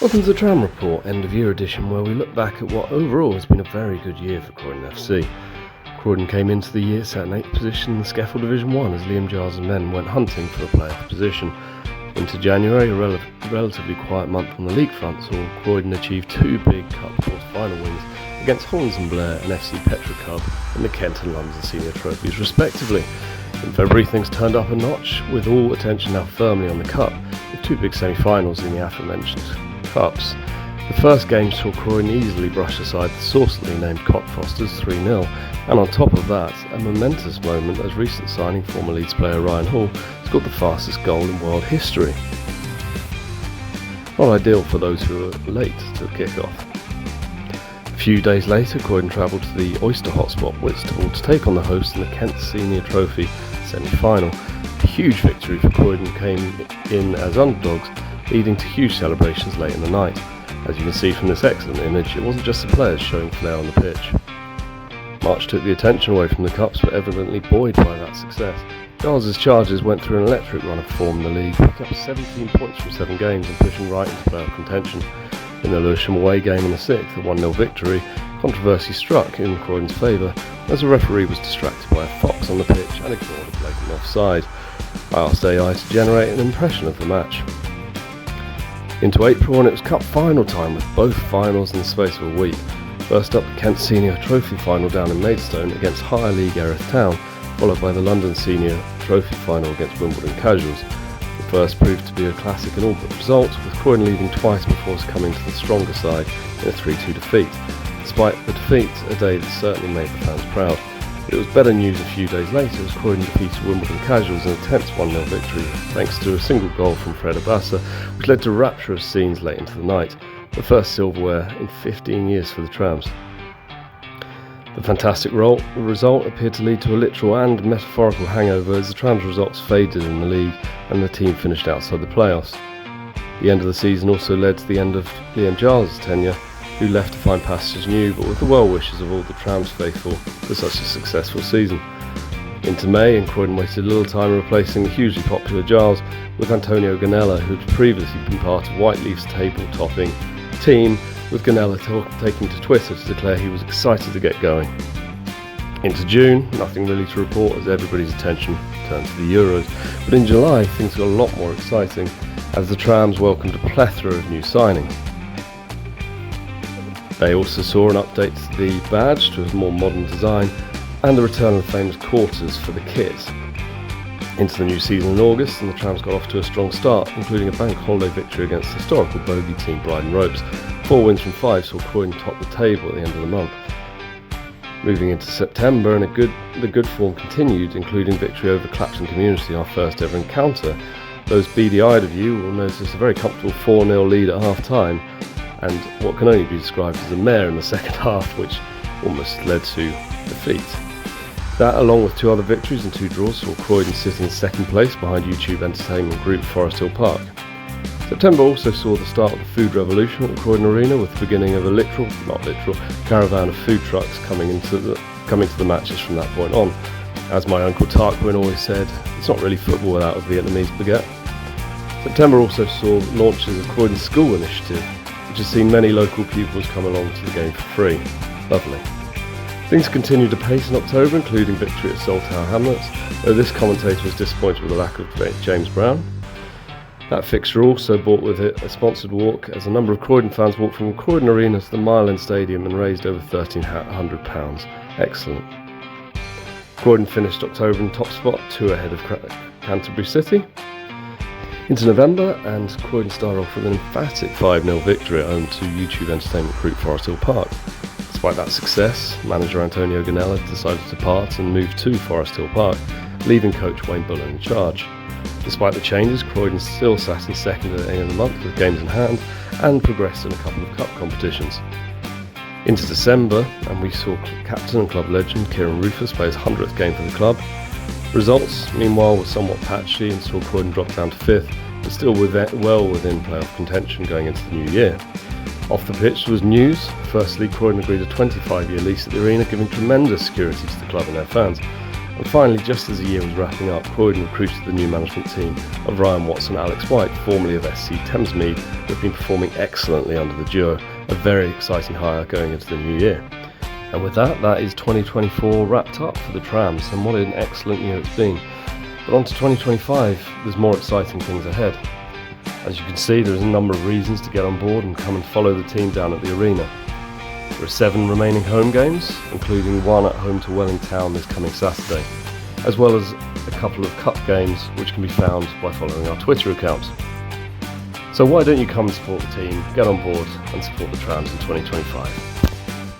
Welcome to the Tram Report end of year edition, where we look back at what overall has been a very good year for Croydon FC. Croydon came into the year set in 8th position in the Scaffold Division 1 as Liam Giles' men went hunting for a playoff position. Into January, a relatively quiet month on the league front saw Croydon achieve two big cup quarter-final wins against Hollands and Blair and FC Petra Cub in the Kent and London Senior Trophies respectively. In February, things turned up a notch, with all attention now firmly on the Cup, with two big semi-finals in the aforementioned Cups. The first game saw Croydon easily brush aside the saucily named Cockfosters 3-0, and on top of that, a momentous moment as recent signing former Leeds player Ryan Hall scored the fastest goal in world history. Not ideal for those who were late to the kick-off. A few days later, Croydon travelled to the Oyster hotspot Whitstable to take on the hosts in the Kent Senior Trophy semi-final. A huge victory for Croydon came in as underdogs, leading to huge celebrations late in the night. As you can see from this excellent image, it wasn't just the players showing flair on the pitch. March took the attention away from the Cups, but evidently buoyed by that success. Giles' Chargers went through an electric run of form in the league, picking up 17 points from 7 games and pushing right into playoff contention. In the Lewisham away game in the 6th, a 1-0 victory, controversy struck in Croydon's favour as the referee was distracted by a fox on the pitch and ignored a blatant offside. I asked AI to generate an impression of the match. Into April, and it was cup final time, with both finals in the space of a week. First up, the Kent Senior Trophy final down in Maidstone against higher league Erith Town, followed by the London Senior Trophy final against Wimbledon Casuals. The first proved to be a classic in all but results, with Croydon leading twice before succumbing to the stronger side in a 3-2 defeat. Despite the defeat, a day that certainly made the fans proud. It was better news a few days later as Croydon defeated Wimbledon Casuals in a tense 1-0 victory, thanks to a single goal from Fred Abassa, which led to rapturous scenes late into the night, the first silverware in 15 years for the Trams. The fantastic result appeared to lead to a literal and metaphorical hangover as the Trams results faded in the league and the team finished outside the playoffs. The end of the season also led to the end of Liam Giles' tenure, who left to find pastures new, but with the well wishes of all the Trams faithful for such a successful season. Into May, and Croydon wasted little time replacing the hugely popular Giles with Antonio Ganella, who had previously been part of Whiteleaf's table-topping team, with Ganella taking to Twitter to declare he was excited to get going. Into June, nothing really to report as everybody's attention turned to the Euros, but in July things got a lot more exciting as the Trams welcomed a plethora of new signings. They also saw an update to the badge to a more modern design and the return of the famous quarters for the kit. Into the new season in August, and the Trams got off to a strong start, including a bank holiday victory against historical bogey team Bryden Ropes. 4 wins from 5 saw Croydon top the table at the end of the month. Moving into September, and the good form continued, including victory over Clapton Community, our first ever encounter. Those beady-eyed of you will notice a very comfortable 4-0 lead at half-time, and what can only be described as a mare in the second half, which almost led to defeat. That, along with 2 other victories and 2 draws, saw Croydon sit in second place behind YouTube entertainment group Forest Hill Park. September also saw the start of the food revolution at the Croydon Arena, with the beginning of a caravan of food trucks coming to the matches from that point on. As my uncle Tarquin always said, it's not really football without a Vietnamese baguette. September also saw launches of Croydon School Initiative, which has seen many local pupils come along to the game for free. Lovely. Things continued apace in October, including victory at Saltown Hamlets, though this commentator was disappointed with the lack of James Brown. That fixture also brought with it a sponsored walk, as a number of Croydon fans walked from Croydon Arena to the Mile End Stadium and raised over £1,300. Excellent. Croydon finished October in top spot, 2 ahead of Canterbury City. Into November, and Croydon started off with an emphatic 5-0 victory at home to YouTube entertainment group Forest Hill Park. Despite that success, manager Antonio Ganella decided to depart and move to Forest Hill Park, leaving coach Wayne Bullen in charge. Despite the changes, Croydon still sat in second at the end of the month with games in hand and progressed in a couple of cup competitions. Into December, and we saw captain and club legend Kieran Rufus play his 100th game for the club. Results, meanwhile, were somewhat patchy and saw Croydon drop down to 5th, but still well within playoff contention going into the new year. Off the pitch was news. Firstly, Croydon agreed a 25-year lease at the arena, giving tremendous security to the club and their fans. And finally, just as the year was wrapping up, Croydon recruited the new management team of Ryan Watson and Alex White, formerly of SC Thames, who have been performing excellently under the duo. A very exciting hire going into the new year. And with that is 2024 wrapped up for the Trams, and what an excellent year it's been. But on to 2025, there's more exciting things ahead. As you can see, there's a number of reasons to get on board and come and follow the team down at the arena. There are 7 remaining home games, including one at home to Welling Town this coming Saturday, as well as a couple of cup games which can be found by following our Twitter account. So why don't you come and support the team, get on board and support the Trams in 2025.